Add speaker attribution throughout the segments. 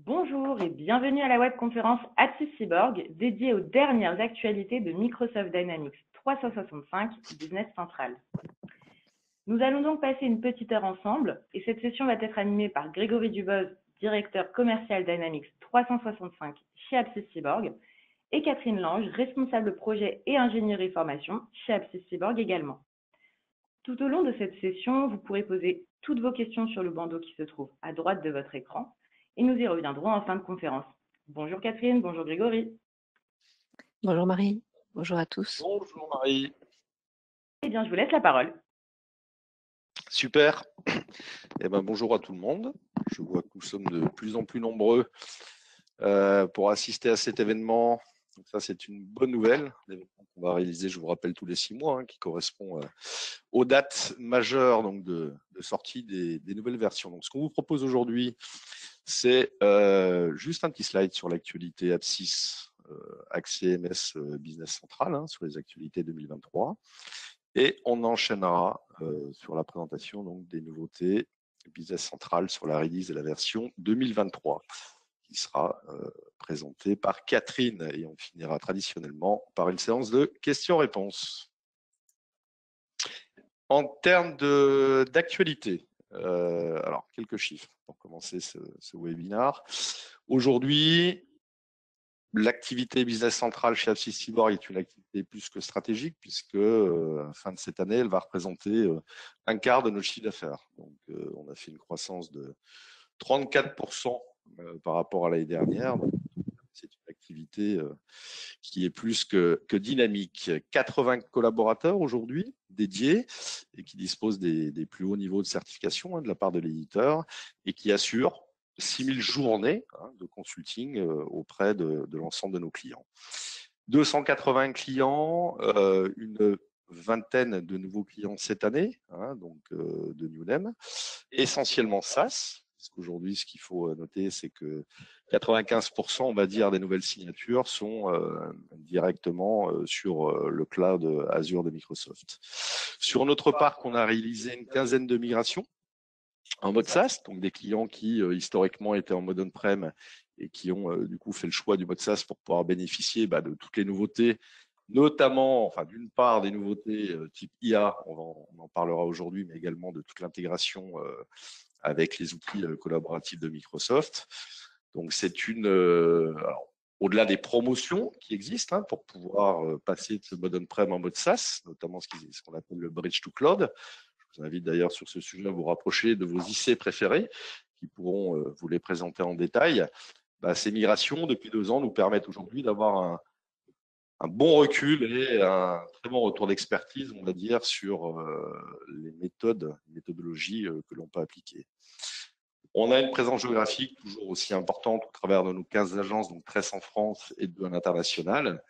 Speaker 1: Bonjour et bienvenue à la webconférence Apsis Cyborg dédiée aux dernières actualités de Microsoft Dynamics 365 Business Central. Nous allons donc passer une petite heure ensemble et cette session va être animée par Grégory Duboz, directeur commercial Dynamics 365 chez Apsis Cyborg, et Catherine Lange, responsable projet et ingénierie formation chez Apsis Cyborg également. Tout au long de cette session, vous pourrez poser toutes vos questions sur le bandeau qui se trouve à droite de votre écran et nous y reviendrons en fin de conférence. Bonjour Catherine, bonjour Grégory.
Speaker 2: Bonjour Marie, bonjour à tous.
Speaker 3: Bonjour Marie.
Speaker 1: Eh bien, je vous laisse la parole.
Speaker 3: Super. Bonjour à tout le monde. Je vois que nous sommes de plus en plus nombreux pour assister à cet événement. Donc ça, c'est une bonne nouvelle. L'événement qu'on va réaliser, je vous rappelle, tous les 6 mois, qui correspond aux dates majeures donc, de sortie des nouvelles versions. Donc, ce qu'on vous propose aujourd'hui, c'est juste un petit slide sur l'actualité Apsis, accès MS Business Central, sur les actualités 2023. Et on enchaînera sur la présentation donc, des nouveautés Business Central sur la release de la version 2023, qui sera présentée par Catherine. Et on finira traditionnellement par une séance de questions-réponses. En termes d'actualité, alors quelques chiffres pour commencer ce webinaire. Aujourd'hui, l'activité Business Central chez Apsis Cyborg est une activité plus que stratégique puisque à la fin de cette année, elle va représenter un quart de notre chiffre d'affaires. Donc, on a fait une croissance de 34% par rapport à l'année dernière. C'est une activité qui est plus que dynamique. 80 collaborateurs aujourd'hui dédiés et qui disposent des plus hauts niveaux de certification de la part de l'éditeur et qui assurent 6000 journées de consulting auprès de l'ensemble de nos clients. 280 clients, une vingtaine de nouveaux clients cette année, donc de New Name, essentiellement SaaS. Parce qu'aujourd'hui, ce qu'il faut noter, c'est que 95%, on va dire, des nouvelles signatures sont directement sur le cloud Azure de Microsoft. Sur notre parc, on a réalisé une quinzaine de migrations en mode SaaS, donc des clients qui historiquement étaient en mode on-prem et qui ont du coup fait le choix du mode SaaS pour pouvoir bénéficier de toutes les nouveautés, notamment, enfin d'une part des nouveautés type IA, on en parlera aujourd'hui, mais également de toute l'intégration avec les outils collaboratifs de Microsoft. Donc c'est au-delà des promotions qui existent pour pouvoir passer de ce mode on-prem en mode SaaS, notamment ce qu'on appelle le bridge to cloud. Je vous invite d'ailleurs sur ce sujet à vous rapprocher de vos IC préférés qui pourront vous les présenter en détail. Ces migrations, depuis 2 ans, nous permettent aujourd'hui d'avoir un bon recul et un très bon retour d'expertise, on va dire, sur les méthodologies que l'on peut appliquer. On a une présence géographique toujours aussi importante au travers de nos 15 agences, donc 13 en France et 2 à l'international.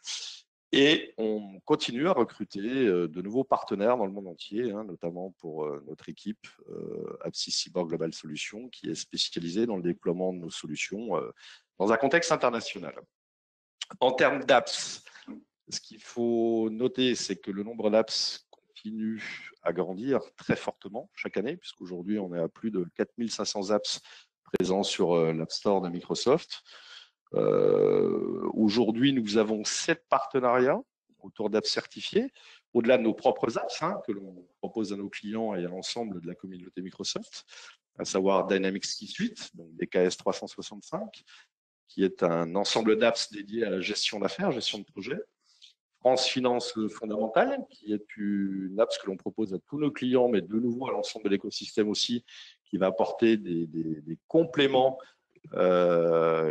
Speaker 3: Et on continue à recruter de nouveaux partenaires dans le monde entier, notamment pour notre équipe Apsis Cyborg Global Solutions, qui est spécialisée dans le déploiement de nos solutions dans un contexte international. En termes d'apps, ce qu'il faut noter, c'est que le nombre d'apps continue à grandir très fortement chaque année, puisqu'aujourd'hui, on est à plus de 4500 apps présents sur l'App Store de Microsoft. Aujourd'hui, nous avons 7 partenariats autour d'apps certifiées, au-delà de nos propres apps que l'on propose à nos clients et à l'ensemble de la communauté Microsoft, à savoir Dynamics Key Suite, donc DKS 365, qui est un ensemble d'apps dédiées à la gestion d'affaires, gestion de projet. France Finance Fondamentale, qui est une app que l'on propose à tous nos clients, mais de nouveau à l'ensemble de l'écosystème aussi, qui va apporter des compléments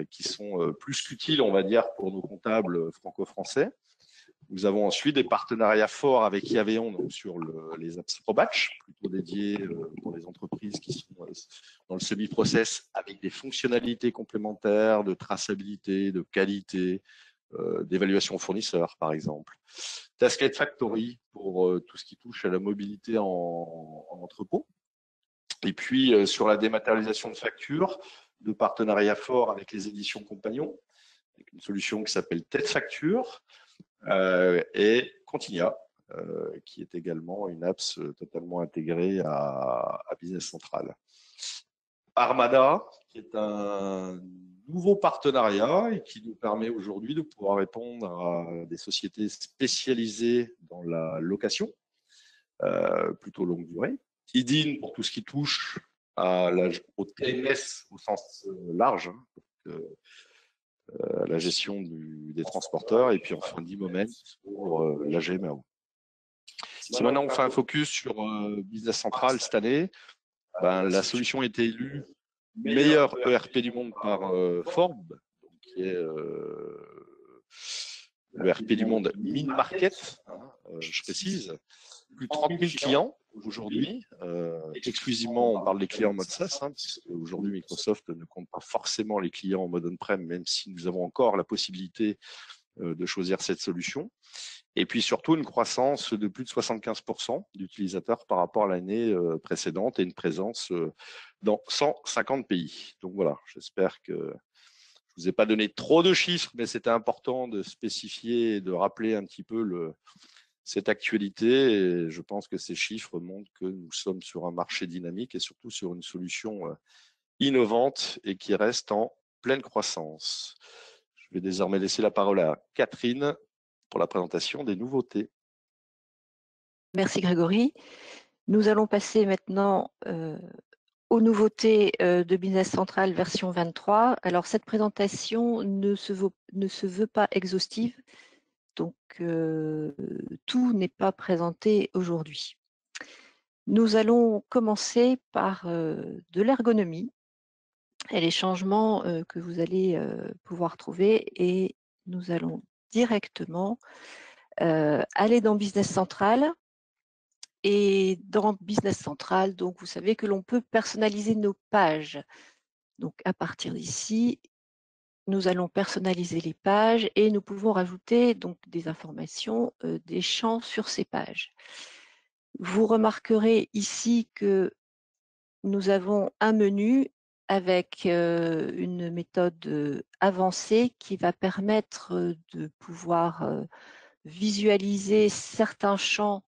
Speaker 3: qui sont plus qu'utiles, on va dire, pour nos comptables franco-français. Nous avons ensuite des partenariats forts avec Yaveon donc sur les apps ProBatch, plutôt dédiés pour les entreprises qui sont dans le semi-process avec des fonctionnalités complémentaires de traçabilité, de qualité, d'évaluation fournisseur, par exemple. Tasket Factory pour tout ce qui touche à la mobilité en entrepôt. Et puis, sur la dématérialisation de factures, de partenariats forts avec les éditions Compagnons, avec une solution qui s'appelle Tête Facture, et Continia, qui est également une apps totalement intégrée à Business Central. Armada, qui est un nouveau partenariat et qui nous permet aujourd'hui de pouvoir répondre à des sociétés spécialisées dans la location, plutôt longue durée, qui dînent pour tout ce qui touche au TMS au sens large, hein, la gestion des transporteurs, et puis enfin d'Imoment pour la GMAO. Si maintenant on fait un focus sur Business Central cette année, la solution a été élue meilleur ERP du monde par Forbes, qui est le RP du monde mid-market, hein, je précise. Plus de 30 000 clients aujourd'hui. Exclusivement, on parle des clients en mode SaaS, hein, parce qu'aujourd'hui, Microsoft ne compte pas forcément les clients en mode on-prem, même si nous avons encore la possibilité de choisir cette solution. Et puis surtout, une croissance de plus de 75% d'utilisateurs par rapport à l'année précédente et une présence dans 150 pays. Donc voilà, j'espère que je vous ai pas donné trop de chiffres, mais c'était important de spécifier et de rappeler un petit peu cette actualité. Et je pense que ces chiffres montrent que nous sommes sur un marché dynamique et surtout sur une solution innovante et qui reste en pleine croissance. Je vais désormais laisser la parole à Catherine pour la présentation des nouveautés.
Speaker 2: Merci Grégory. Nous allons passer maintenant aux nouveautés de Business Central version 23. Alors cette présentation ne se veut pas exhaustive, donc tout n'est pas présenté aujourd'hui. Nous allons commencer par de l'ergonomie et les changements que vous allez pouvoir trouver, et nous allons directement aller dans Business Central. Et dans Business Central, donc vous savez que l'on peut personnaliser nos pages. Donc à partir d'ici, nous allons personnaliser les pages et nous pouvons rajouter donc des informations, des champs sur ces pages. Vous remarquerez ici que nous avons un menu avec une méthode avancée qui va permettre de pouvoir visualiser certains champs,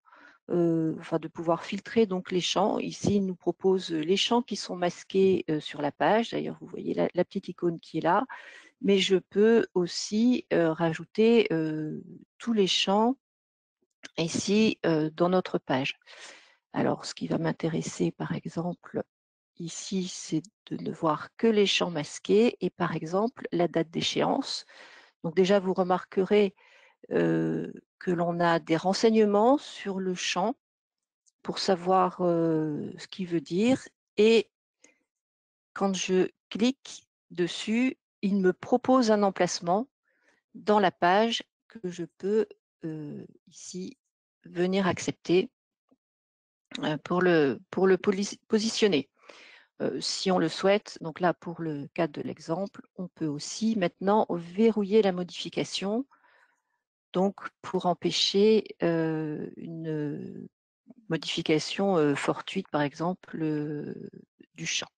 Speaker 2: de pouvoir filtrer donc les champs. Ici, il nous propose les champs qui sont masqués sur la page. D'ailleurs, vous voyez la petite icône qui est là. Mais je peux aussi rajouter tous les champs ici dans notre page. Alors, ce qui va m'intéresser, par exemple, ici, c'est de ne voir que les champs masqués et, par exemple, la date d'échéance. Donc déjà, vous remarquerez que l'on a des renseignements sur le champ pour savoir ce qu'il veut dire. Et quand je clique dessus, il me propose un emplacement dans la page que je peux ici venir accepter pour le positionner. Si on le souhaite, donc là pour le cas de l'exemple, on peut aussi maintenant verrouiller la modification, donc pour empêcher une modification fortuite, par exemple, du champ.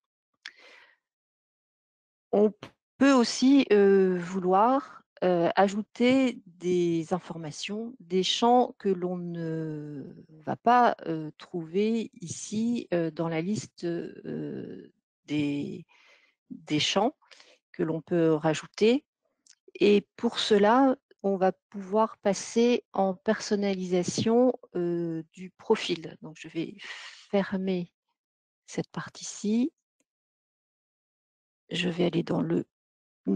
Speaker 2: On peut aussi vouloir ajouter des informations, des champs que l'on ne va pas trouver ici dans la liste des champs que l'on peut rajouter. Et pour cela, on va pouvoir passer en personnalisation du profil. Donc, je vais fermer cette partie-ci. Je vais aller dans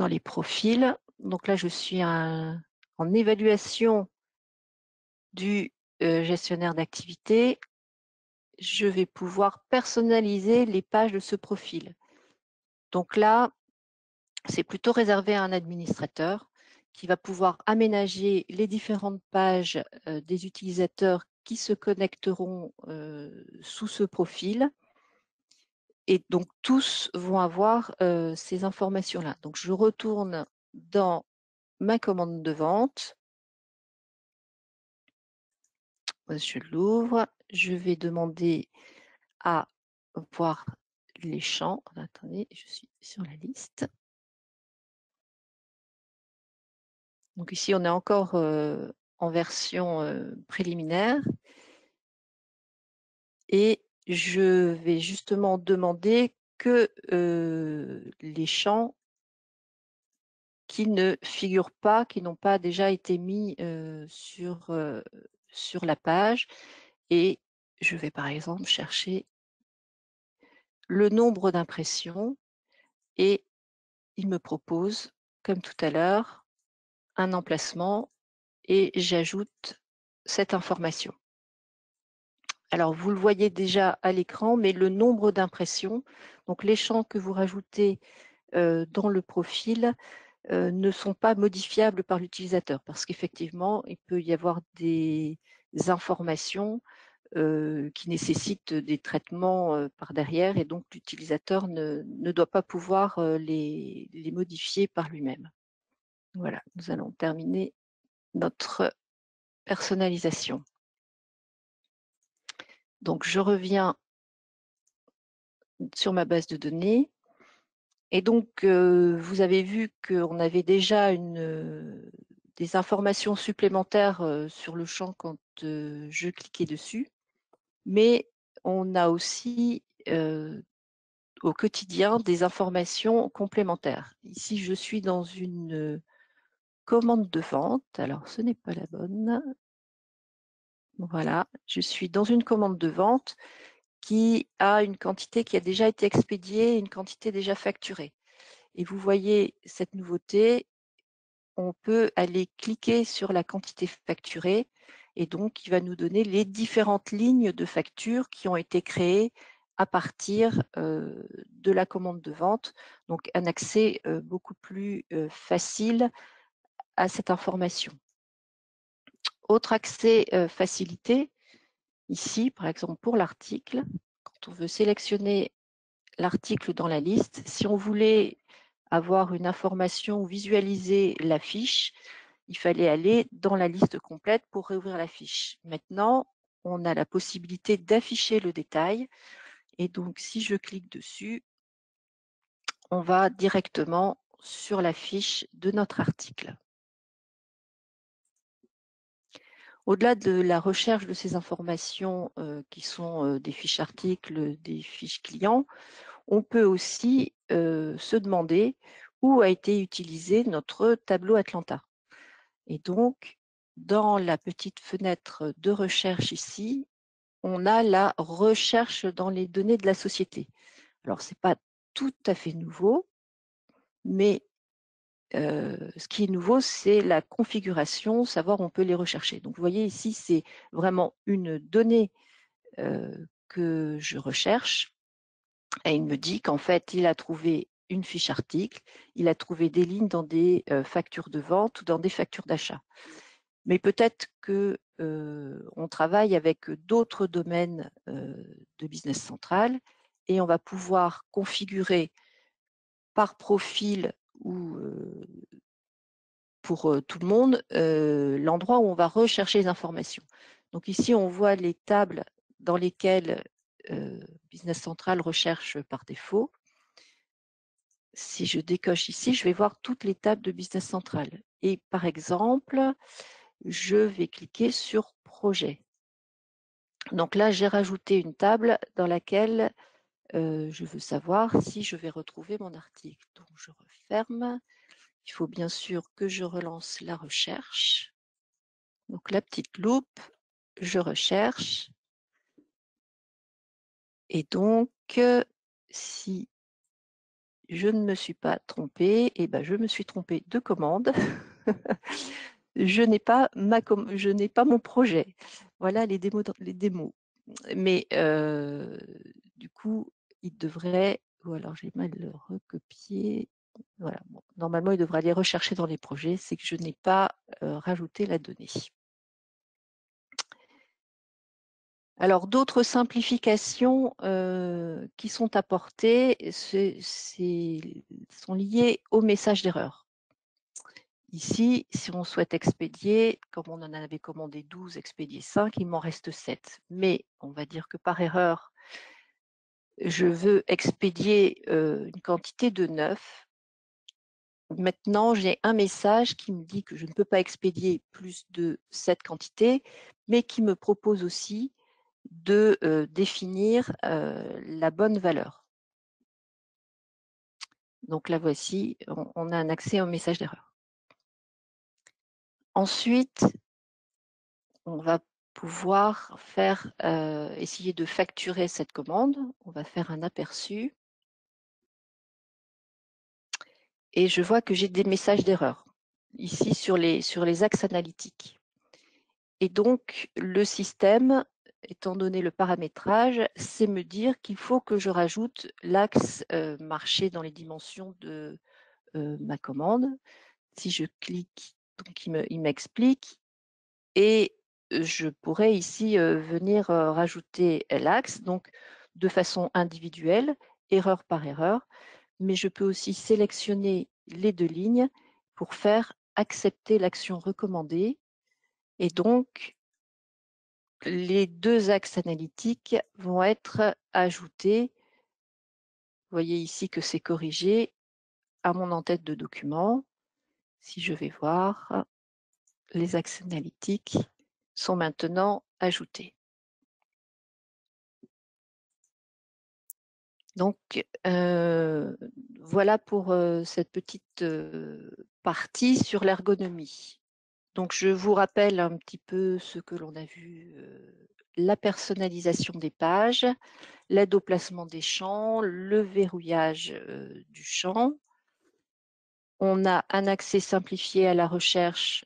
Speaker 2: les profils. Donc là, je suis en évaluation du gestionnaire d'activité. Je vais pouvoir personnaliser les pages de ce profil. Donc là, c'est plutôt réservé à un administrateur qui va pouvoir aménager les différentes pages des utilisateurs qui se connecteront sous ce profil. Et donc, tous vont avoir ces informations-là. Donc, je retourne dans ma commande de vente. Je l'ouvre. Je vais demander à voir les champs. Attendez, je suis sur la liste. Donc ici, on est encore en version préliminaire. Et je vais justement demander que les champs qui ne figurent pas, qui n'ont pas déjà été mis sur la page. Et je vais par exemple chercher le nombre d'impressions et il me propose, comme tout à l'heure, un emplacement et j'ajoute cette information. Alors, vous le voyez déjà à l'écran, mais le nombre d'impressions, donc les champs que vous rajoutez dans le profil ne sont pas modifiables par l'utilisateur parce qu'effectivement, il peut y avoir des informations qui nécessitent des traitements par derrière et donc l'utilisateur ne doit pas pouvoir les modifier par lui-même. Voilà, nous allons terminer notre personnalisation. Donc, je reviens sur ma base de données. Et donc, vous avez vu qu'on avait déjà des informations supplémentaires sur le champ quand je cliquais dessus. Mais on a aussi au quotidien des informations complémentaires. Ici, je suis dans une commande de vente. Alors, ce n'est pas la bonne. Voilà, je suis dans une commande de vente qui a une quantité qui a déjà été expédiée, une quantité déjà facturée. Et vous voyez cette nouveauté, on peut aller cliquer sur la quantité facturée et donc il va nous donner les différentes lignes de facture qui ont été créées à partir de la commande de vente. Donc un accès beaucoup plus facile à cette information. Autre accès facilité, ici par exemple pour l'article, quand on veut sélectionner l'article dans la liste, si on voulait avoir une information ou visualiser la fiche, il fallait aller dans la liste complète pour réouvrir la fiche. Maintenant, on a la possibilité d'afficher le détail et donc si je clique dessus, on va directement sur la fiche de notre article. Au-delà de la recherche de ces informations qui sont des fiches articles, des fiches clients, on peut aussi se demander où a été utilisé notre tableau Atlanta. Et donc, dans la petite fenêtre de recherche ici, on a la recherche dans les données de la société. Alors, ce n'est pas tout à fait nouveau, mais ce qui est nouveau, c'est la configuration, savoir où on peut les rechercher. Donc, vous voyez ici, c'est vraiment une donnée que je recherche. Et il me dit qu'en fait, il a trouvé une fiche article, il a trouvé des lignes dans des factures de vente ou dans des factures d'achat. Mais peut-être qu'on travaille avec d'autres domaines de Business Central et on va pouvoir configurer par profil ou pour tout le monde l'endroit où on va rechercher les informations. Donc ici, on voit les tables dans lesquelles Business Central recherche par défaut. Si je décoche ici, je vais voir toutes les tables de Business Central. Et par exemple, je vais cliquer sur Projet. Donc là, j'ai rajouté une table dans laquelle je veux savoir si je vais retrouver mon article. Donc, je referme. Il faut bien sûr que je relance la recherche. Donc, la petite loupe, je recherche. Et donc, si je ne me suis pas trompée, eh ben, je me suis trompée de commande. Je n'ai pas mon projet. Voilà les démos. Mais du coup, il devrait, ou alors j'ai mal recopié. Voilà, bon, normalement, il devrait aller rechercher dans les projets. C'est que je n'ai pas rajouté la donnée. Alors, d'autres simplifications qui sont apportées sont liées au message d'erreur. Ici, si on souhaite expédier, comme on en avait commandé 12, expédier 5, il m'en reste 7. Mais on va dire que par erreur, je veux expédier une quantité de 9. Maintenant, j'ai un message qui me dit que je ne peux pas expédier plus de cette quantité, mais qui me propose aussi de définir la bonne valeur. Donc là, voici, on a un accès au message d'erreur. Ensuite, on va pouvoir faire, essayer de facturer cette commande. On va faire un aperçu. Et je vois que j'ai des messages d'erreur ici sur les axes analytiques. Et donc, le système, étant donné le paramétrage, sait me dire qu'il faut que je rajoute l'axe marché dans les dimensions de ma commande. Si je clique, donc il m'explique. Et je pourrais ici venir rajouter l'axe, donc de façon individuelle, erreur par erreur, mais je peux aussi sélectionner les 2 lignes pour faire accepter l'action recommandée. Et donc, les 2 axes analytiques vont être ajoutés. Vous voyez ici que c'est corrigé à mon en-tête de document. Si je vais voir, les axes analytiques sont maintenant ajoutés. Donc, voilà pour cette petite partie sur l'ergonomie. Donc, je vous rappelle un petit peu ce que l'on a vu, la personnalisation des pages, l'aide au placement des champs, le verrouillage du champ. On a un accès simplifié à la recherche.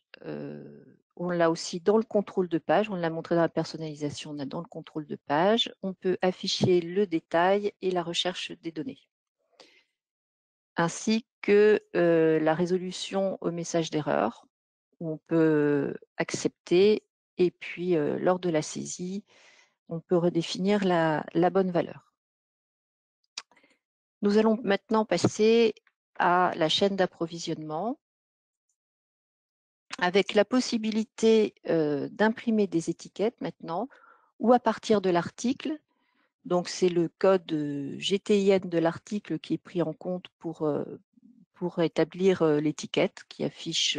Speaker 2: On l'a aussi dans le contrôle de page. On l'a montré dans la personnalisation, on a dans le contrôle de page. On peut afficher le détail et la recherche des données, ainsi que la résolution au message d'erreur, où on peut accepter, et puis lors de la saisie, on peut redéfinir la bonne valeur. Nous allons maintenant passer à la chaîne d'approvisionnement, avec la possibilité d'imprimer des étiquettes maintenant, ou à partir de l'article. Donc, c'est le code GTIN de l'article qui est pris en compte pour établir l'étiquette, qui affiche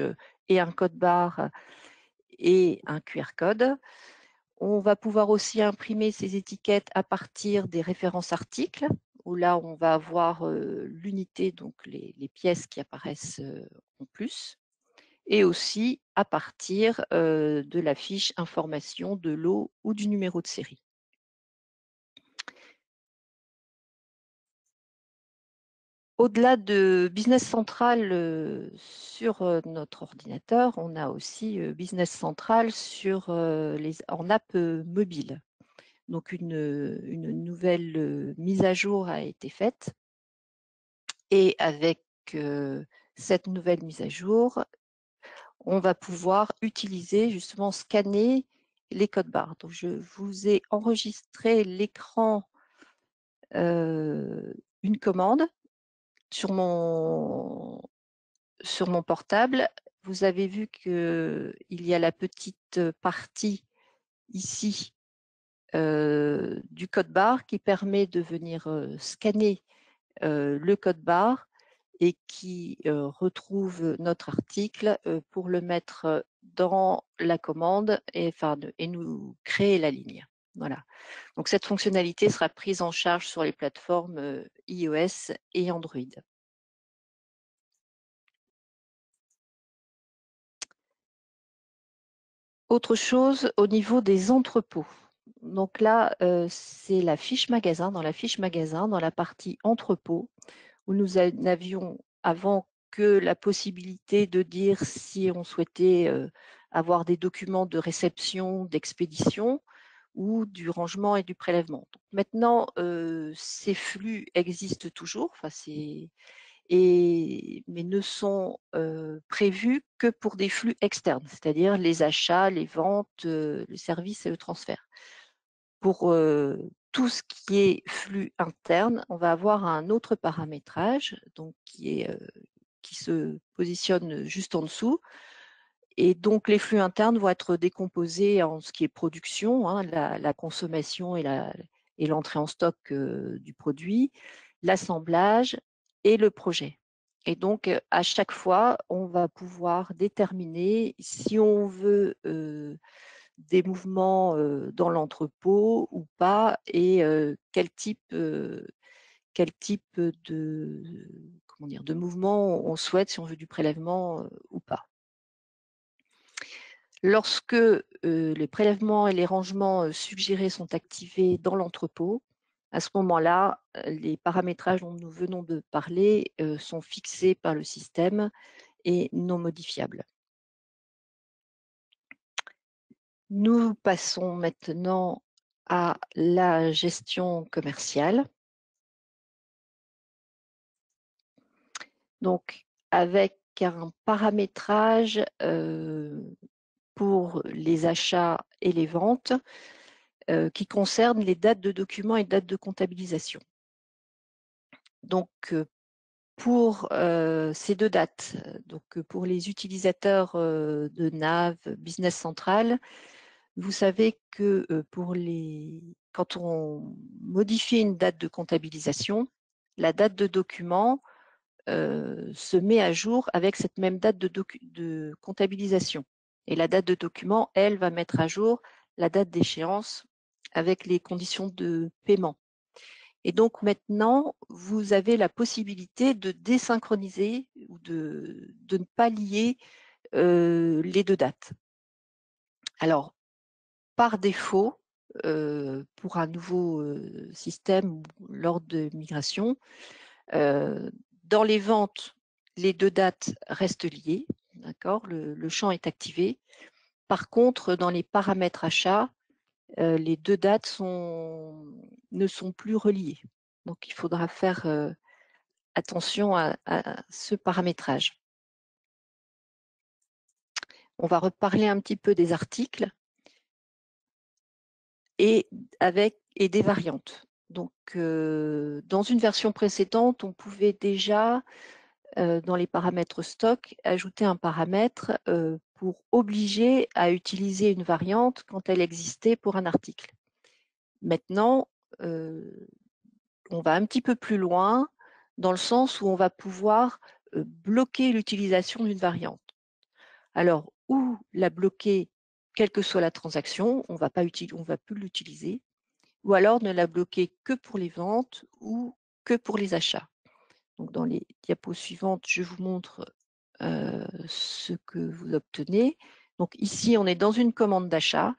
Speaker 2: et un code barre et un QR code. On va pouvoir aussi imprimer ces étiquettes à partir des références articles, où là, on va avoir l'unité, donc les pièces qui apparaissent en plus, et aussi à partir de la fiche information de lot ou du numéro de série. Au-delà de Business Central sur notre ordinateur, on a aussi Business Central en app mobile. Donc, une nouvelle mise à jour a été faite. Et avec cette nouvelle mise à jour, on va pouvoir utiliser, justement, scanner les codes barres. Donc, je vous ai enregistré l'écran, une commande sur mon portable. Vous avez vu qu'il y a la petite partie ici du code barre qui permet de venir scanner le code barre et qui retrouve notre article pour le mettre dans la commande et nous créer la ligne. Voilà. Donc, cette fonctionnalité sera prise en charge sur les plateformes iOS et Android. Autre chose au niveau des entrepôts. Donc là, c'est la fiche magasin. Dans la fiche magasin, dans la partie entrepôt, où nous n'avions avant que la possibilité de dire si on souhaitait avoir des documents de réception, d'expédition ou du rangement et du prélèvement. Donc maintenant, ces flux existent toujours, mais ne sont prévus que pour des flux externes, c'est-à-dire les achats, les ventes, le service et le transfert. Pour tout ce qui est flux interne, on va avoir un autre paramétrage donc qui se positionne juste en dessous. Et donc, les flux internes vont être décomposés en ce qui est production, hein, la consommation et l'entrée en stock du produit, l'assemblage et le projet. Et donc, à chaque fois, on va pouvoir déterminer si on veut des mouvements dans l'entrepôt ou pas, et quel type de mouvement on souhaite, si on veut du prélèvement ou pas. Lorsque les prélèvements et les rangements suggérés sont activés dans l'entrepôt, à ce moment-là, les paramétrages dont nous venons de parler sont fixés par le système et non modifiables. Nous passons maintenant à la gestion commerciale. Donc, avec un paramétrage pour les achats et les ventes qui concerne les dates de documents et dates de comptabilisation. Donc, pour ces deux dates, donc pour les utilisateurs de NAV Business Central, vous savez que quand on modifie une date de comptabilisation, la date de document se met à jour avec cette même date de comptabilisation. Et la date de document, elle, va mettre à jour la date d'échéance avec les conditions de paiement. Et donc maintenant, vous avez la possibilité de désynchroniser ou de ne pas lier les deux dates. Alors, par défaut, pour un nouveau système lors de migration, dans les ventes, les deux dates restent liées, d'accord, le champ est activé. Par contre, dans les paramètres achats, les deux dates ne sont plus reliées. Donc, il faudra faire attention à ce paramétrage. On va reparler un petit peu des articles et des variantes. Donc, dans une version précédente, on pouvait déjà, dans les paramètres stock, ajouter un paramètre pour obliger à utiliser une variante quand elle existait pour un article. Maintenant, on va un petit peu plus loin dans le sens où on va pouvoir bloquer l'utilisation d'une variante. Alors, ou la bloquer, quelle que soit la transaction, on ne va plus l'utiliser, ou alors ne la bloquer que pour les ventes ou que pour les achats. Donc, dans les diapos suivantes, je vous montre ce que vous obtenez. Donc ici, on est dans une commande d'achat.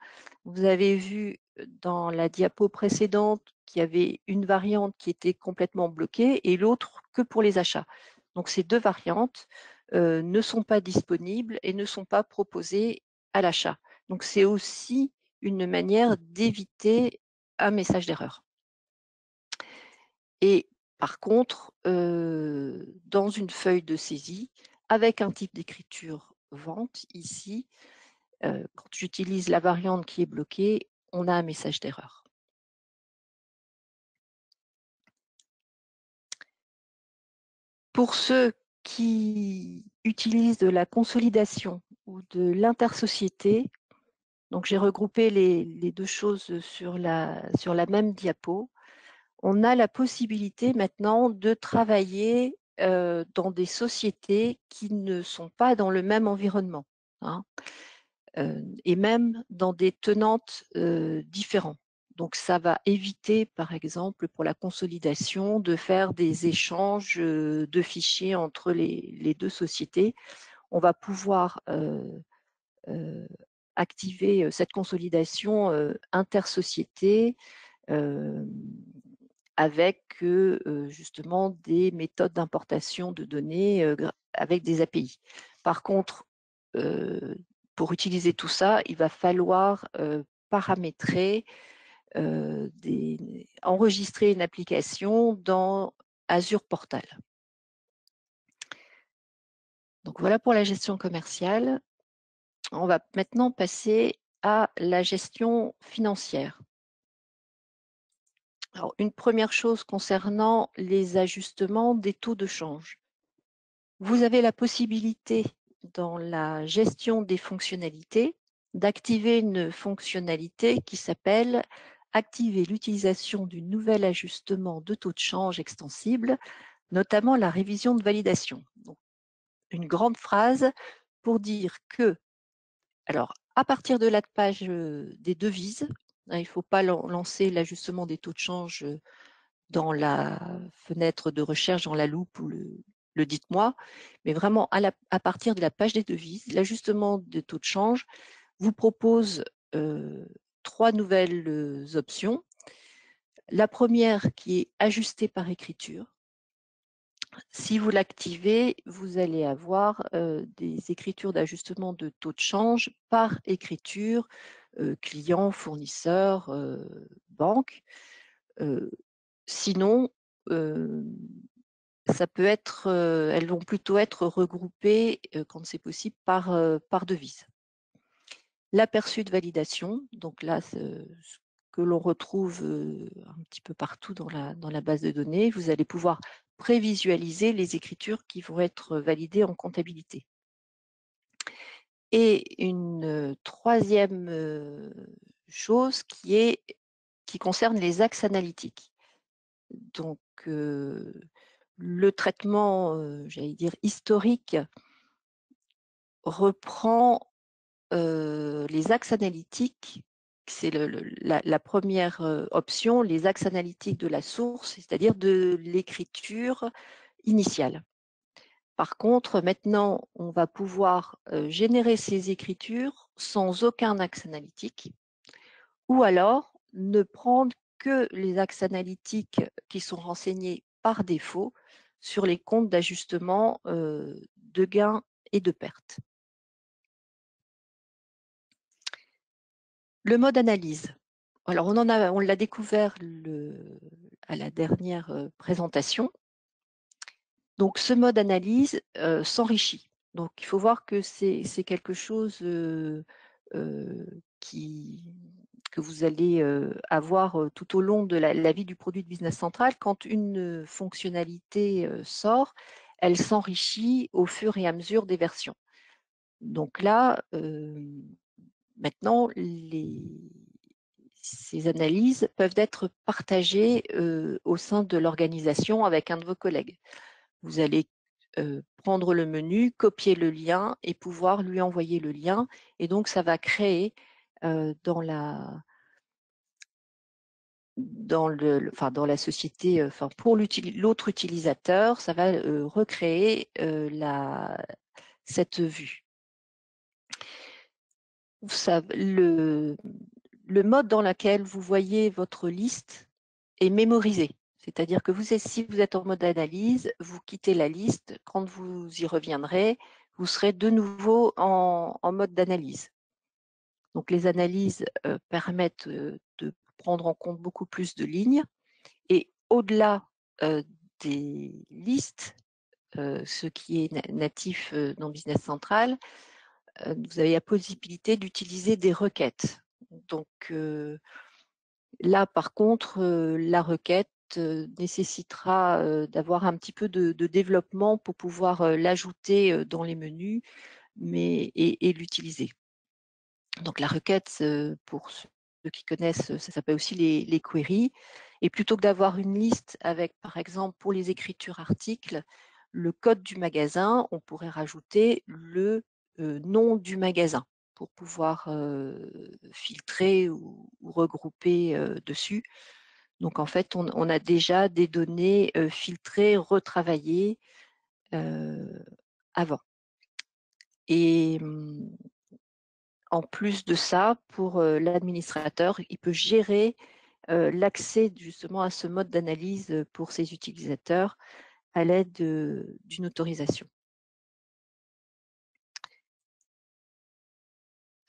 Speaker 2: Vous avez vu dans la diapo précédente qu'il y avait une variante qui était complètement bloquée et l'autre que pour les achats. Donc ces deux variantes ne sont pas disponibles et ne sont pas proposées à l'achat. Donc c'est aussi une manière d'éviter un message d'erreur. Et par contre, dans une feuille de saisie, avec un type d'écriture vente, ici, quand j'utilise la variante qui est bloquée, on a un message d'erreur. Pour ceux qui utilisent de la consolidation ou de l'intersociété, donc j'ai regroupé les deux choses sur la même diapo, on a la possibilité maintenant de travailler dans des sociétés qui ne sont pas dans le même environnement, hein, et même dans des tenantes différents. Donc, ça va éviter, par exemple, pour la consolidation, de faire des échanges de fichiers entre les deux sociétés. On va pouvoir activer cette consolidation intersociété avec justement des méthodes d'importation de données avec des API. Par contre, pour utiliser tout ça, il va falloir paramétrer, enregistrer une application dans Azure Portal. Donc voilà pour la gestion commerciale. On va maintenant passer à la gestion financière. Alors, une première chose concernant les ajustements des taux de change. Vous avez la possibilité, dans la gestion des fonctionnalités, d'activer une fonctionnalité qui s'appelle « Activer l'utilisation du nouvel ajustement de taux de change extensible, notamment la révision de validation ». Donc, une grande phrase pour dire que, alors, à partir de la page des devises, il ne faut pas lancer l'ajustement des taux de change dans la fenêtre de recherche, dans la loupe ou le dites-moi, mais vraiment à partir de la page des devises, l'ajustement de taux de change, vous propose 3 nouvelles options. La première qui est ajustée par écriture. Si vous l'activez, vous allez avoir des écritures d'ajustement de taux de change par écriture, client, fournisseur, banque. Sinon, ça peut être, elles vont plutôt être regroupées, quand c'est possible, par devise. L'aperçu de validation, donc là, ce que l'on retrouve un petit peu partout dans la base de données, vous allez pouvoir prévisualiser les écritures qui vont être validées en comptabilité. Et une troisième chose qui concerne les axes analytiques. Donc, le traitement, j'allais dire, historique reprend les axes analytiques. C'est la première option, les axes analytiques de la source, c'est-à-dire de l'écriture initiale. Par contre, maintenant, on va pouvoir générer ces écritures sans aucun axe analytique, ou alors ne prendre que les axes analytiques qui sont renseignés par défaut sur les comptes d'ajustement de gains et de pertes. Le mode analyse. Alors, on l'a découvert à la dernière présentation. Donc, ce mode analyse s'enrichit. Donc, il faut voir que c'est quelque chose que vous allez avoir tout au long de la vie du produit de Business Central. Quand une fonctionnalité sort, elle s'enrichit au fur et à mesure des versions. Donc là, maintenant, ces analyses peuvent être partagées au sein de l'organisation avec un de vos collègues. Vous allez prendre le menu, copier le lien et pouvoir lui envoyer le lien. Et donc, ça va créer dans la société, pour l'autre utilisateur, ça va recréer cette vue. Le mode dans lequel vous voyez votre liste est mémorisé. C'est-à-dire que si vous êtes en mode analyse, vous quittez la liste. Quand vous y reviendrez, vous serez de nouveau en mode d'analyse. Donc, les analyses permettent de prendre en compte beaucoup plus de lignes. Et au-delà des listes, ce qui est natif dans Business Central, vous avez la possibilité d'utiliser des requêtes. Donc, là, par contre, la requête nécessitera d'avoir un petit peu de développement pour pouvoir l'ajouter dans les menus et l'utiliser. Donc, la requête, pour ceux qui connaissent, ça s'appelle aussi les queries. Et plutôt que d'avoir une liste avec, par exemple, pour les écritures articles, le code du magasin, on pourrait rajouter le nom du magasin pour pouvoir filtrer ou regrouper dessus. Donc, en fait, on a déjà des données filtrées, retravaillées avant. Et en plus de ça, pour l'administrateur, il peut gérer l'accès justement à ce mode d'analyse pour ses utilisateurs à l'aide d'une autorisation.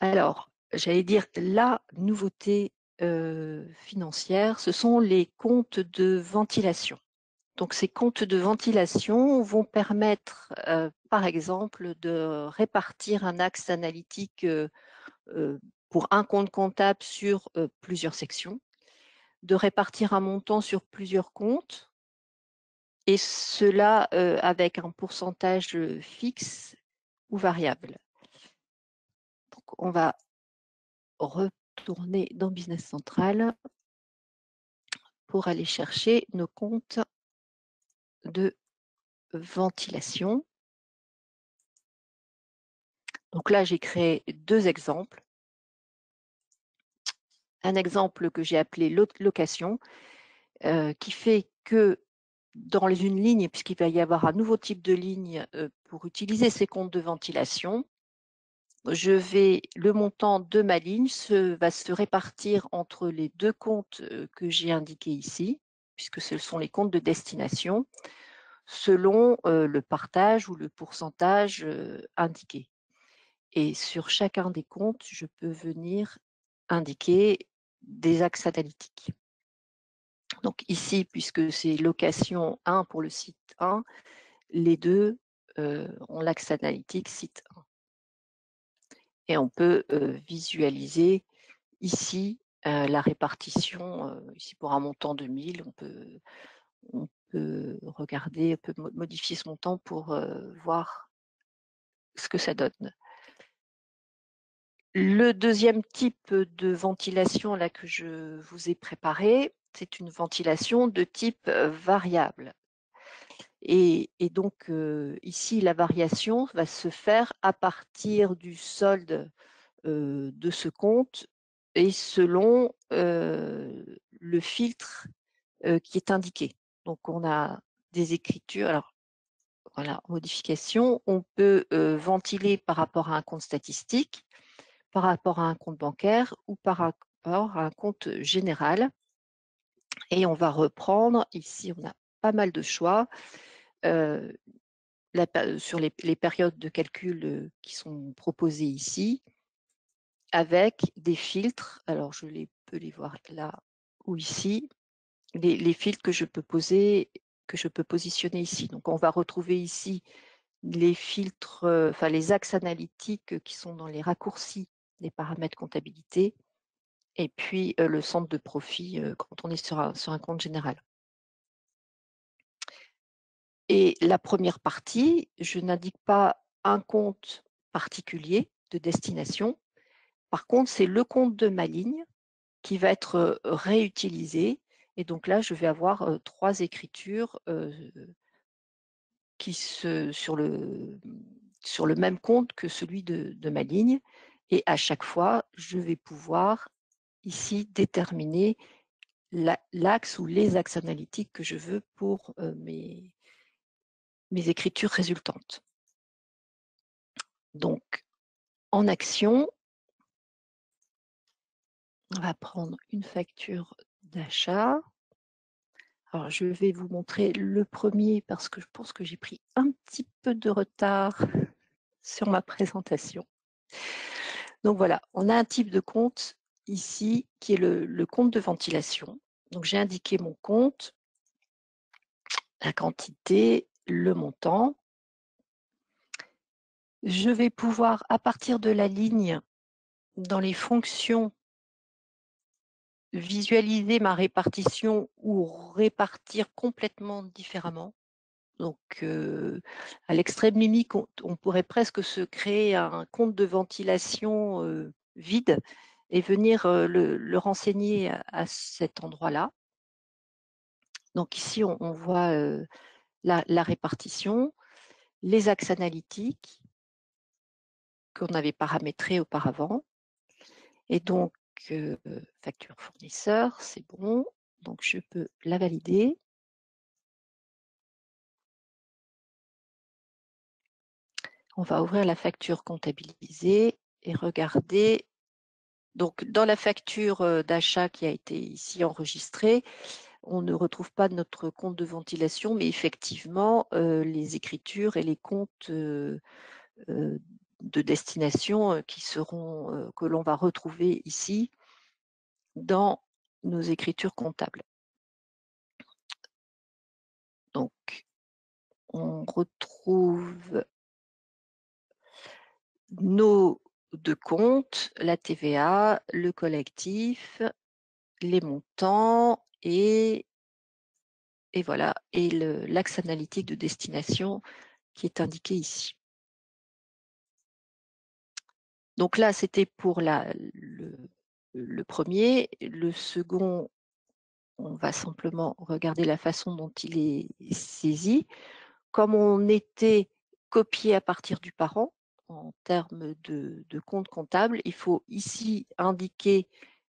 Speaker 2: Alors, j'allais dire, la nouveauté financière, ce sont les comptes de ventilation. Donc, ces comptes de ventilation vont permettre, par exemple, de répartir un axe analytique pour un compte comptable sur plusieurs sections, de répartir un montant sur plusieurs comptes, et cela avec un pourcentage fixe ou variable. Donc, on va retourner dans Business Central pour aller chercher nos comptes de ventilation. Donc là, j'ai créé 2 exemples. Un exemple que j'ai appelé location, qui fait que dans une ligne, puisqu'il va y avoir un nouveau type de ligne pour utiliser ces comptes de ventilation, le montant de ma ligne va se répartir entre les deux comptes que j'ai indiqués ici, puisque ce sont les comptes de destination, selon le partage ou le pourcentage indiqué. Et sur chacun des comptes, je peux venir indiquer des axes analytiques. Donc ici, puisque c'est location 1 pour le site 1, les deux ont l'axe analytique site 1. Et on peut visualiser ici la répartition. Ici, pour un montant de 1000, on peut regarder, on peut modifier ce montant pour voir ce que ça donne. Le deuxième type de ventilation là, que je vous ai préparé, c'est une ventilation de type variable. Et donc, ici, la variation va se faire à partir du solde de ce compte et selon le filtre qui est indiqué. Donc, on a des écritures. Alors, voilà, modification. On peut ventiler par rapport à un compte statistique, par rapport à un compte bancaire ou par rapport à un compte général. Et on va reprendre, ici, on a pas mal de choix. Sur les périodes de calcul qui sont proposées ici, avec des filtres. Alors, je peux les voir là ou ici, les filtres que je peux positionner ici. Donc, on va retrouver ici les filtres, enfin les axes analytiques qui sont dans les raccourcis des paramètres comptabilité, et puis le centre de profit quand on est sur un compte général. Et la première partie, je n'indique pas un compte particulier de destination. Par contre, c'est le compte de ma ligne qui va être réutilisé. Et donc là, je vais avoir 3 écritures sur le même compte que celui de ma ligne. Et à chaque fois, je vais pouvoir ici déterminer l'axe ou les axes analytiques que je veux pour mes écritures résultantes. Donc, en action, on va prendre une facture d'achat. Alors, je vais vous montrer le premier parce que je pense que j'ai pris un petit peu de retard sur ma présentation. Donc voilà, on a un type de compte ici qui est le compte de ventilation. Donc j'ai indiqué mon compte, la quantité, le montant. Je vais pouvoir, à partir de la ligne, dans les fonctions, visualiser ma répartition ou répartir complètement différemment. Donc, à l'extrême limite, on pourrait presque se créer un compte de ventilation vide et venir le renseigner à cet endroit-là. Donc ici, on voit la répartition, les axes analytiques qu'on avait paramétrés auparavant. Et donc, facture fournisseur, c'est bon. Donc, je peux la valider. On va ouvrir la facture comptabilisée et regarder. Donc, dans la facture d'achat qui a été ici enregistrée, on ne retrouve pas notre compte de ventilation, mais effectivement, les écritures et les comptes de destination que l'on va retrouver ici dans nos écritures comptables. Donc, on retrouve nos deux comptes, la TVA, le collectif, les montants et voilà, et l'axe analytique de destination qui est indiqué ici. Donc là, c'était pour le premier. Le second, on va simplement regarder la façon dont il est saisi. Comme on était copié à partir du parent, en termes de compte comptable, il faut ici indiquer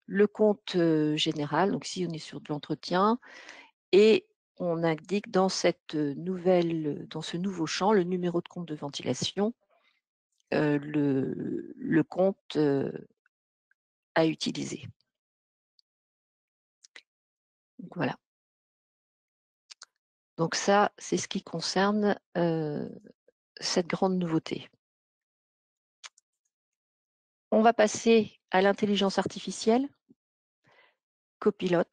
Speaker 2: le compte général. Donc ici, on est sur de l'entretien et on indique dans ce nouveau champ le numéro de compte de ventilation le compte à utiliser. Donc, voilà. Donc ça, c'est ce qui concerne cette grande nouveauté. On va passer à l'intelligence artificielle, Copilot.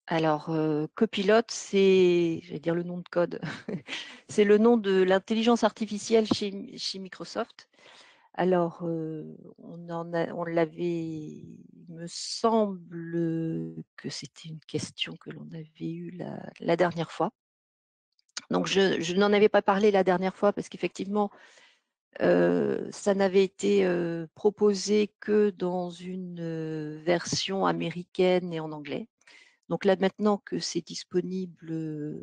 Speaker 2: Alors, Copilot, c'est, je vais dire le nom de code, c'est le nom de l'intelligence artificielle chez Microsoft. Alors, on l'avait, il me semble que c'était une question que l'on avait eue la dernière fois. Donc, je n'en avais pas parlé la dernière fois parce qu'effectivement, ça n'avait été proposé que dans une version américaine et en anglais. Donc là, maintenant que c'est disponible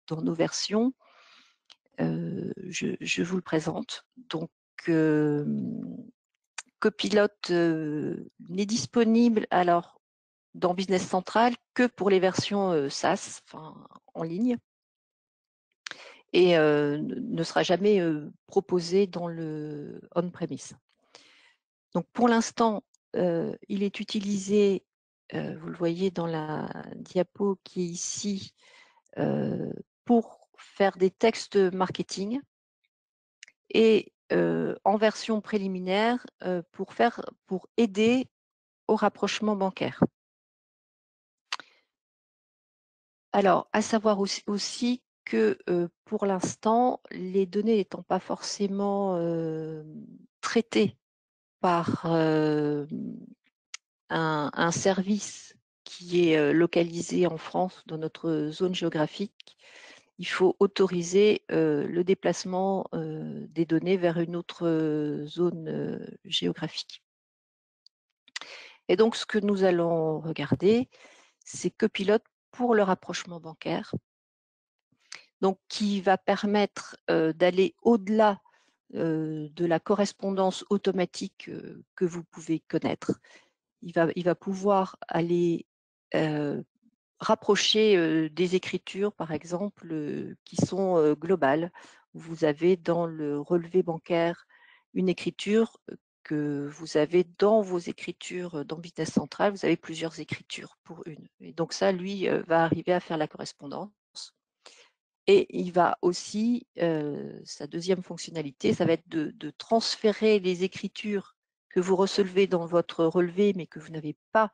Speaker 2: dans nos versions, je vous le présente. Donc, Copilot n'est disponible alors dans Business Central que pour les versions SaaS, enfin, en ligne, et ne sera jamais proposé dans le on-premise. Donc pour l'instant, il est utilisé, vous le voyez dans la diapo qui est ici, pour faire des textes marketing et en version préliminaire pour aider au rapprochement bancaire. Alors, à savoir aussi que pour l'instant, les données n'étant pas forcément traitées par un service qui est localisé en France dans notre zone géographique, il faut autoriser le déplacement des données vers une autre zone géographique. Et donc, ce que nous allons regarder, c'est Copilot pour le rapprochement bancaire, donc qui va permettre d'aller au-delà de la correspondance automatique que vous pouvez connaître. Il va pouvoir aller rapprocher des écritures, par exemple, qui sont globales. Vous avez dans le relevé bancaire une écriture que vous avez dans vos écritures dans Business Central. Vous avez plusieurs écritures pour une. Et donc ça, lui, va arriver à faire la correspondance. Et il va aussi, sa deuxième fonctionnalité, ça va être de transférer les écritures que vous recevez dans votre relevé, mais que vous n'avez pas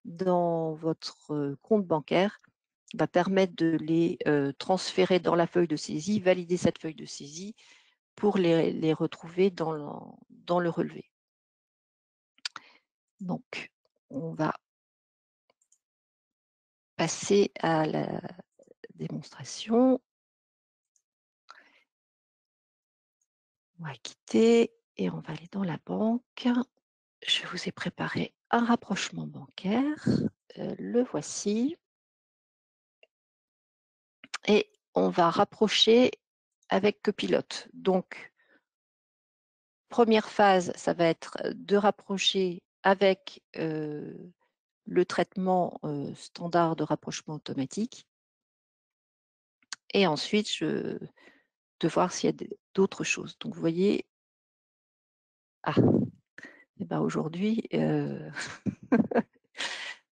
Speaker 2: dans votre compte bancaire, va permettre de les transférer dans la feuille de saisie, valider cette feuille de saisie pour les retrouver dans le relevé. Donc, on va passer à la démonstration. On va quitter et on va aller dans la banque. Je vous ai préparé un rapprochement bancaire. Le voici. Et on va rapprocher avec Copilot. Donc, première phase, ça va être de rapprocher avec le traitement standard de rapprochement automatique. Et ensuite, de voir s'il y a d'autres choses. Donc, vous voyez, eh ben aujourd'hui,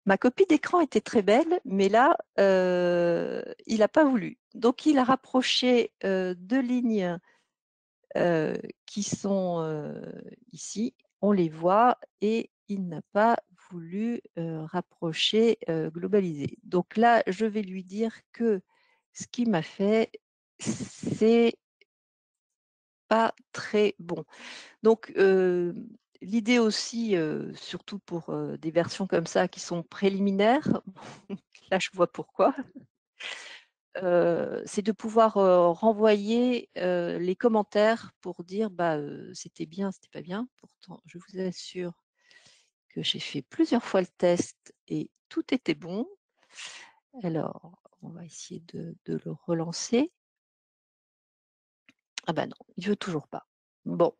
Speaker 2: ma copie d'écran était très belle, mais là, il n'a pas voulu. Donc, il a rapproché deux lignes qui sont ici. On les voit et il n'a pas voulu rapprocher, globaliser. Donc là, je vais lui dire que ce qu'il m'a fait, c'est pas très bon. Donc, l'idée aussi, surtout pour des versions comme ça qui sont préliminaires, là je vois pourquoi, c'est de pouvoir renvoyer les commentaires pour dire c'était bien, c'était pas bien. Pourtant, je vous assure que j'ai fait plusieurs fois le test et tout était bon. Alors, on va essayer de le relancer. Ah ben non, il veut toujours pas. Bon.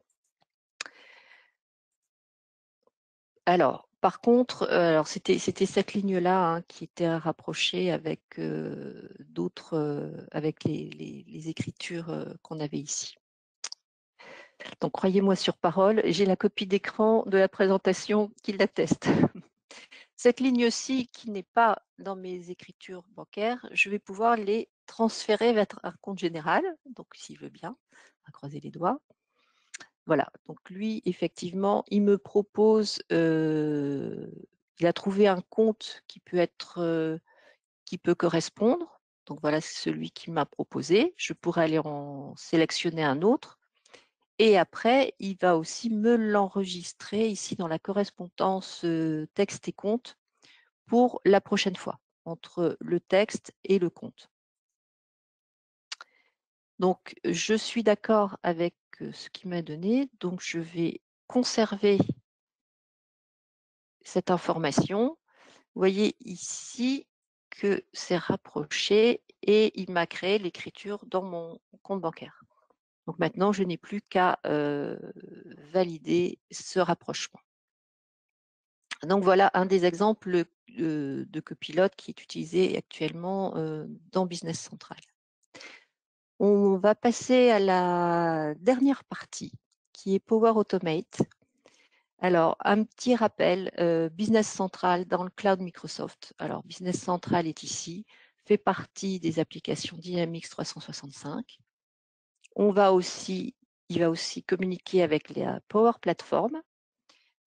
Speaker 2: Alors, par contre, c'était cette ligne-là qui était rapprochée avec d'autres, avec les écritures qu'on avait ici. Donc, croyez-moi sur parole, j'ai la copie d'écran de la présentation qui l'atteste. Cette ligne-ci, qui n'est pas dans mes écritures bancaires, je vais pouvoir les transférer vers un compte général. Donc, s'il veut bien, on va croiser les doigts. Voilà, donc lui, effectivement, il me propose, il a trouvé un compte qui peut être, qui peut correspondre. Donc voilà, c'est celui qu'il m'a proposé. Je pourrais aller en sélectionner un autre. Et après, il va aussi me l'enregistrer ici dans la correspondance texte et compte pour la prochaine fois, entre le texte et le compte. Donc, je suis d'accord avec ce qu'il m'a donné. Donc, je vais conserver cette information. Vous voyez ici que c'est rapproché et il m'a créé l'écriture dans mon compte bancaire. Donc maintenant, je n'ai plus qu'à valider ce rapprochement. Donc voilà un des exemples de copilote qui est utilisé actuellement dans Business Central. On va passer à la dernière partie qui est Power Automate. Alors, un petit rappel, Business Central dans le cloud Microsoft. Alors, Business Central est ici, fait partie des applications Dynamics 365. Il va aussi communiquer avec la Power Platform,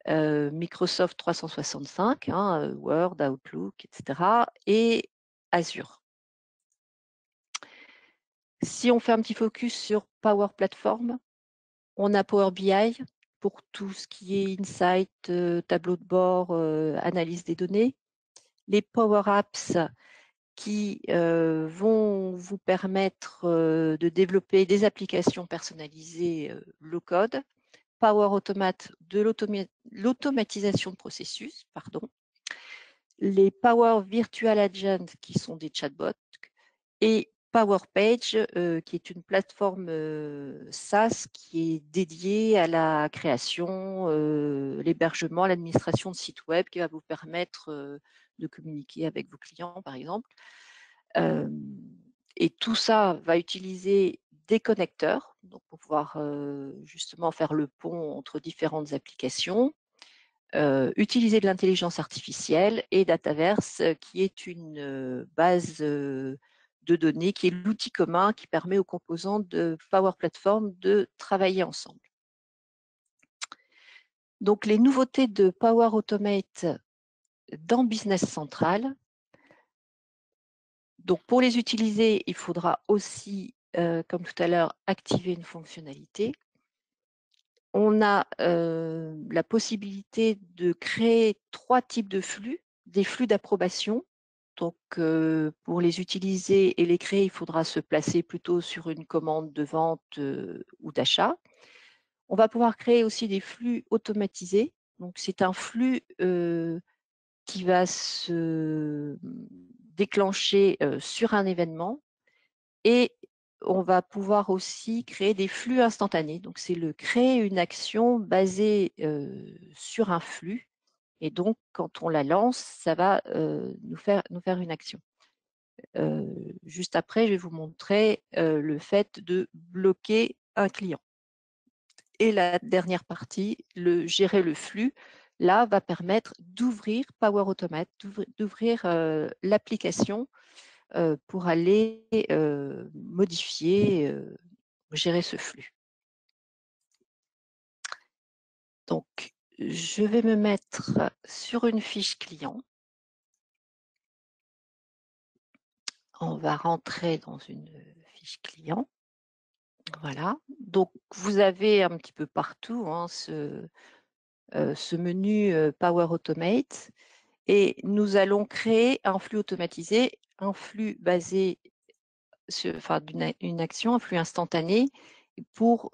Speaker 2: Microsoft 365, Word, Outlook, etc. et Azure. Si on fait un petit focus sur Power Platform, on a Power BI pour tout ce qui est insight, tableau de bord, analyse des données. Les Power Apps qui vont vous permettre de développer des applications personnalisées low-code. Power Automate de l'automatisation de processus, pardon. Les Power Virtual Agent qui sont des chatbots et Power Page qui est une plateforme SaaS qui est dédiée à la création, l'hébergement, l'administration de sites web qui va vous permettre de communiquer avec vos clients par exemple. Et tout ça va utiliser des connecteurs donc pour pouvoir justement faire le pont entre différentes applications. Utiliser de l'intelligence artificielle et Dataverse, qui est une base de données, qui est l'outil commun qui permet aux composants de Power Platform de travailler ensemble. Donc, les nouveautés de Power Automate dans Business Central. Donc, pour les utiliser, il faudra aussi, comme tout à l'heure, activer une fonctionnalité. On a la possibilité de créer 3 types de flux, des flux d'approbation. Donc, pour les utiliser et les créer, il faudra se placer plutôt sur une commande de vente ou d'achat. On va pouvoir créer aussi des flux automatisés. Donc, c'est un flux qui va se déclencher sur un événement et on va pouvoir aussi créer des flux instantanés. Donc, c'est créer une action basée sur un flux. Et donc, quand on la lance, ça va nous faire une action. Juste après, je vais vous montrer le fait de bloquer un client. Et la dernière partie, gérer le flux, là, va permettre d'ouvrir Power Automate, d'ouvrir l'application pour aller modifier, gérer ce flux. Donc, je vais me mettre sur une fiche client. On va rentrer dans une fiche client. Voilà. Donc, vous avez un petit peu partout ce menu Power Automate et nous allons créer un flux automatisé, un flux basé une action, un flux instantané pour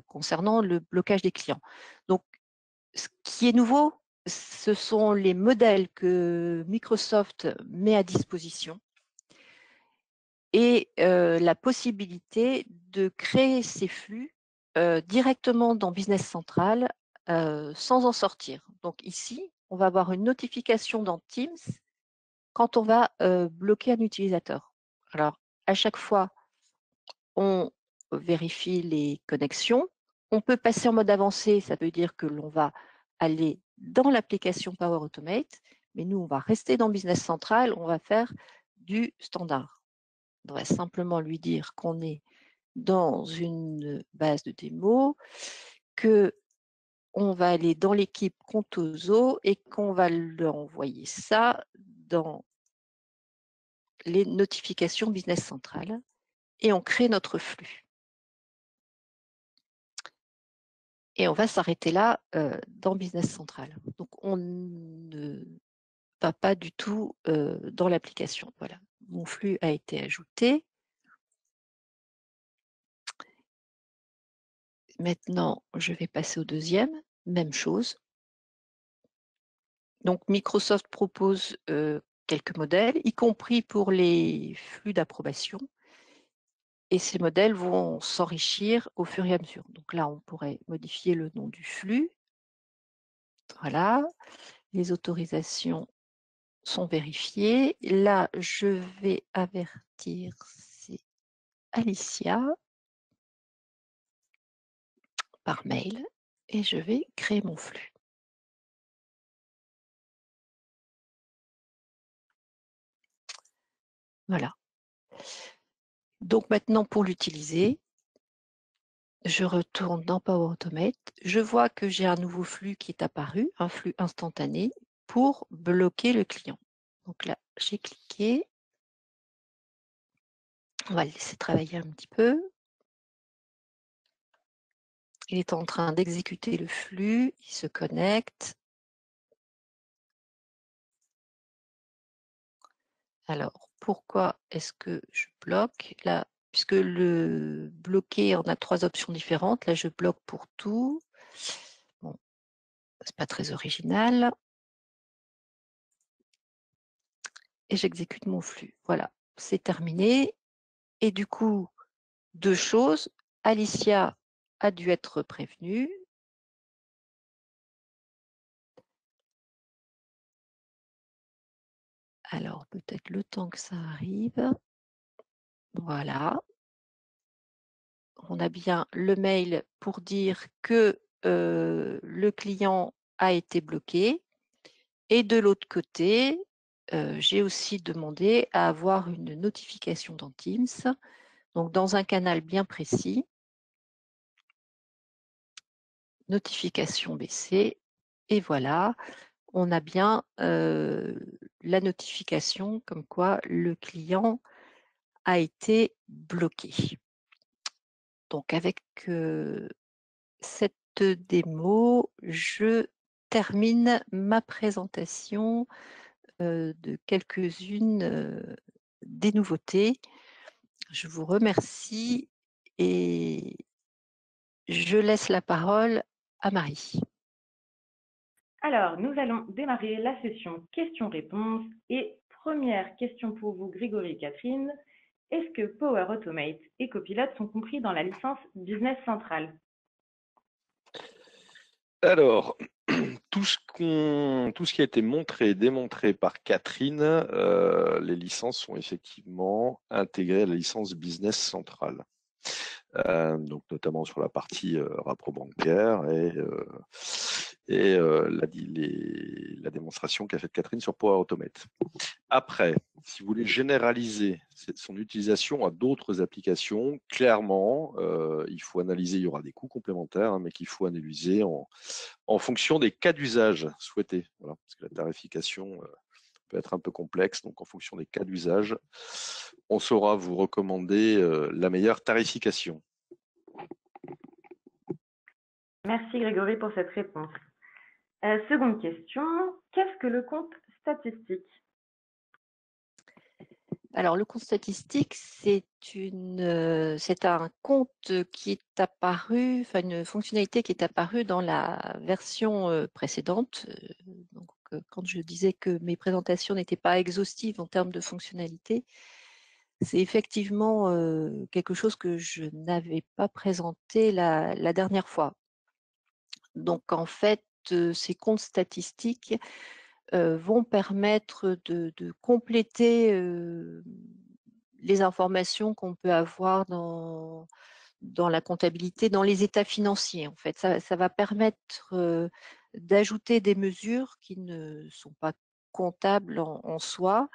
Speaker 2: concernant le blocage des clients. Donc, ce qui est nouveau, ce sont les modèles que Microsoft met à disposition et la possibilité de créer ces flux directement dans Business Central sans en sortir. Donc ici, on va avoir une notification dans Teams quand on va bloquer un utilisateur. Alors, à chaque fois, on vérifie les connexions, on peut passer en mode avancé, ça veut dire que l'on va aller dans l'application Power Automate, mais nous, on va rester dans Business Central, on va faire du standard. On va simplement lui dire qu'on est dans une base de démo, que on va aller dans l'équipe Contoso et qu'on va leur envoyer ça dans les notifications Business Central et on crée notre flux. Et on va s'arrêter là dans Business Central. Donc, on ne va pas du tout dans l'application. Voilà, mon flux a été ajouté. Maintenant, je vais passer au deuxième. Même chose. Donc, Microsoft propose quelques modèles, y compris pour les flux d'approbation. Et ces modèles vont s'enrichir au fur et à mesure. Donc là, on pourrait modifier le nom du flux. Voilà, les autorisations sont vérifiées. Là, je vais avertir, c'est Alicia par mail et je vais créer mon flux. Voilà. Donc maintenant, pour l'utiliser, je retourne dans Power Automate. Je vois que j'ai un nouveau flux qui est apparu, un flux instantané pour bloquer le client. Donc là, j'ai cliqué. On va le laisser travailler un petit peu. Il est en train d'exécuter le flux, il se connecte. Alors, pourquoi est-ce que je bloque? Là, puisque le bloquer, on a 3 options différentes. Là, je bloque pour tout. Bon, c'est pas très original. Et j'exécute mon flux. Voilà, c'est terminé. Et du coup, 2 choses. Alicia a dû être prévenue. Alors, peut-être le temps que ça arrive. Voilà. On a bien le mail pour dire que le client a été bloqué. Et de l'autre côté, j'ai aussi demandé à avoir une notification dans Teams, donc dans un canal bien précis. Notification BC. Et voilà, on a bien la notification comme quoi le client a été bloqué. Donc avec cette démo, je termine ma présentation de quelques-unes des nouveautés. Je vous remercie et je laisse la parole à Marie.
Speaker 1: Alors, nous allons démarrer la session questions-réponses. Et première question pour vous, Grégory et Catherine. Est-ce que Power Automate et Copilot sont compris dans la licence Business Central?
Speaker 3: Alors, tout ce qui a été montré et démontré par Catherine, les licences sont effectivement intégrées à la licence Business Central. Donc notamment sur la partie rapport bancaire et la démonstration qu'a faite Catherine sur Power Automate. Après, si vous voulez généraliser son utilisation à d'autres applications, clairement, il faut analyser, il y aura des coûts complémentaires, hein, mais qu'il faut analyser en fonction des cas d'usage souhaités. Voilà, parce que la tarification peut être un peu complexe, donc en fonction des cas d'usage, on saura vous recommander la meilleure tarification.
Speaker 1: Merci Grégory pour cette réponse. Seconde question, qu'est-ce que le compte statistique?
Speaker 2: Alors, le compte statistique, c'est un compte qui est apparu, enfin une fonctionnalité qui est apparue dans la version précédente. Donc, quand je disais que mes présentations n'étaient pas exhaustives en termes de fonctionnalité, c'est effectivement quelque chose que je n'avais pas présenté la dernière fois. Donc, en fait, ces comptes statistiques vont permettre de compléter les informations qu'on peut avoir dans dans la comptabilité, dans les états financiers. En fait, ça va permettre d'ajouter des mesures qui ne sont pas comptables en soi.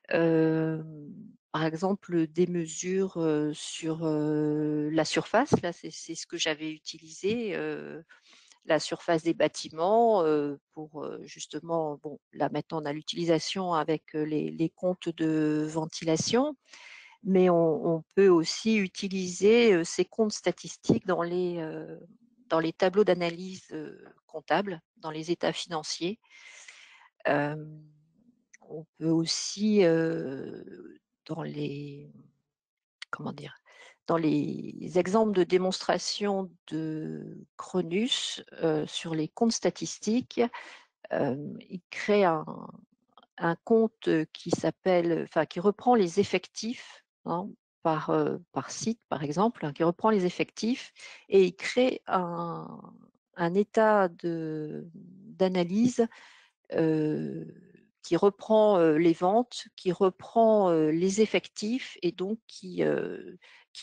Speaker 2: Par exemple, des mesures sur la surface. Là, c'est ce que j'avais utilisé. La surface des bâtiments pour justement, bon, là maintenant on a l'utilisation avec les comptes de ventilation, mais on peut aussi utiliser ces comptes statistiques dans les tableaux d'analyse comptable, dans les états financiers. On peut aussi dans les dans les exemples de démonstration de Cronus sur les comptes statistiques, il crée un compte qui reprend les effectifs par site, par exemple, qui reprend les effectifs et il crée un état d'analyse qui reprend les ventes, qui reprend les effectifs et donc qui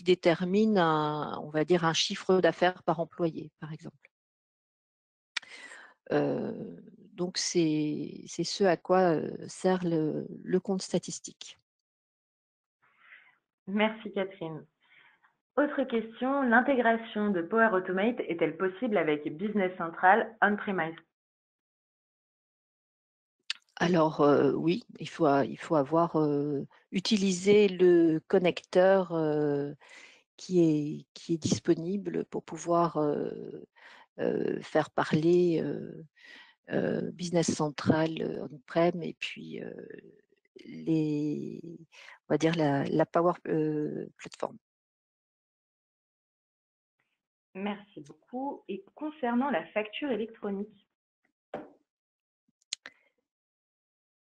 Speaker 2: détermine on va dire un chiffre d'affaires par employé, par exemple. Donc c'est ce à quoi sert le compte statistique.
Speaker 1: Merci Catherine. Autre question, l'intégration de Power Automate est-elle possible avec Business Central on-premise?
Speaker 2: Alors oui, il faut avoir utilisé le connecteur qui est disponible pour pouvoir faire parler Business Central on-prem et puis on va dire la Power Platform.
Speaker 1: Merci beaucoup. Et concernant la facture électronique?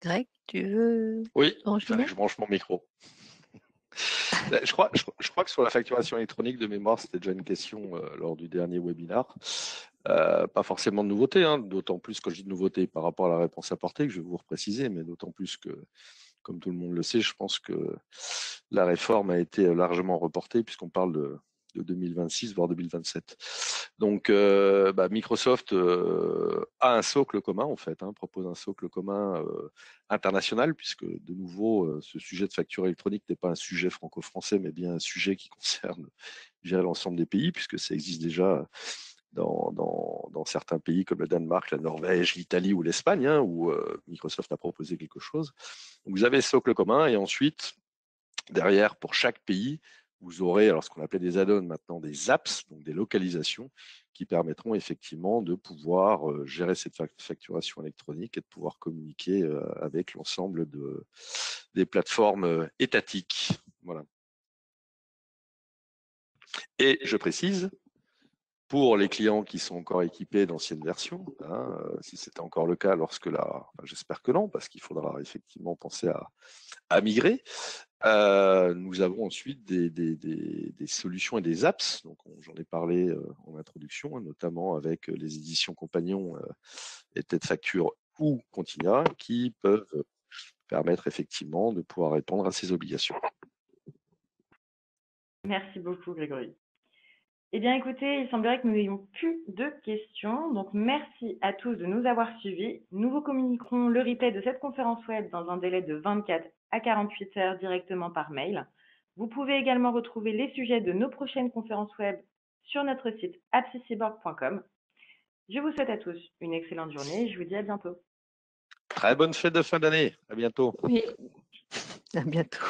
Speaker 2: Greg, tu veux
Speaker 3: Oui,
Speaker 2: enchaîner?
Speaker 3: je branche mon micro. Je crois que sur la facturation électronique, de mémoire, c'était déjà une question lors du dernier webinaire. Pas forcément de nouveauté, hein, d'autant plus quand je dis de nouveauté par rapport à la réponse apportée, que je vais vous repréciser, mais d'autant plus que, comme tout le monde le sait, je pense que la réforme a été largement reportée puisqu'on parle de 2026, voire 2027. Donc, Microsoft a un socle commun, en fait, propose un socle commun international, puisque, de nouveau, ce sujet de facture électronique n'est pas un sujet franco-français, mais bien un sujet qui concerne l'ensemble des pays, puisque ça existe déjà dans certains pays comme le Danemark, la Norvège, l'Italie ou l'Espagne, où Microsoft a proposé quelque chose. Donc, vous avez ce socle commun, et ensuite, derrière, pour chaque pays, vous aurez alors ce qu'on appelait des add-ons, maintenant des apps, donc des localisations, qui permettront effectivement de pouvoir gérer cette facturation électronique et de pouvoir communiquer avec l'ensemble des plateformes étatiques. Voilà. Et je précise, pour les clients qui sont encore équipés d'anciennes versions, si c'était encore le cas j'espère que non, parce qu'il faudra effectivement penser à migrer. Nous avons ensuite des solutions et des apps. Donc, j'en ai parlé en introduction, notamment avec les éditions Compagnons et Tête Facture ou Continua, qui peuvent permettre effectivement de pouvoir répondre à ces obligations.
Speaker 1: Merci beaucoup, Grégory. Eh bien, écoutez, il semblerait que nous n'ayons plus de questions. Donc, merci à tous de nous avoir suivis. Nous vous communiquerons le replay de cette conférence web dans un délai de 24 à 48 heures directement par mail. Vous pouvez également retrouver les sujets de nos prochaines conférences web sur notre site apsicyborg.com. Je vous souhaite à tous une excellente journée et je vous dis à bientôt.
Speaker 3: Très bonne fête de fin d'année. À bientôt.
Speaker 2: Oui, à bientôt.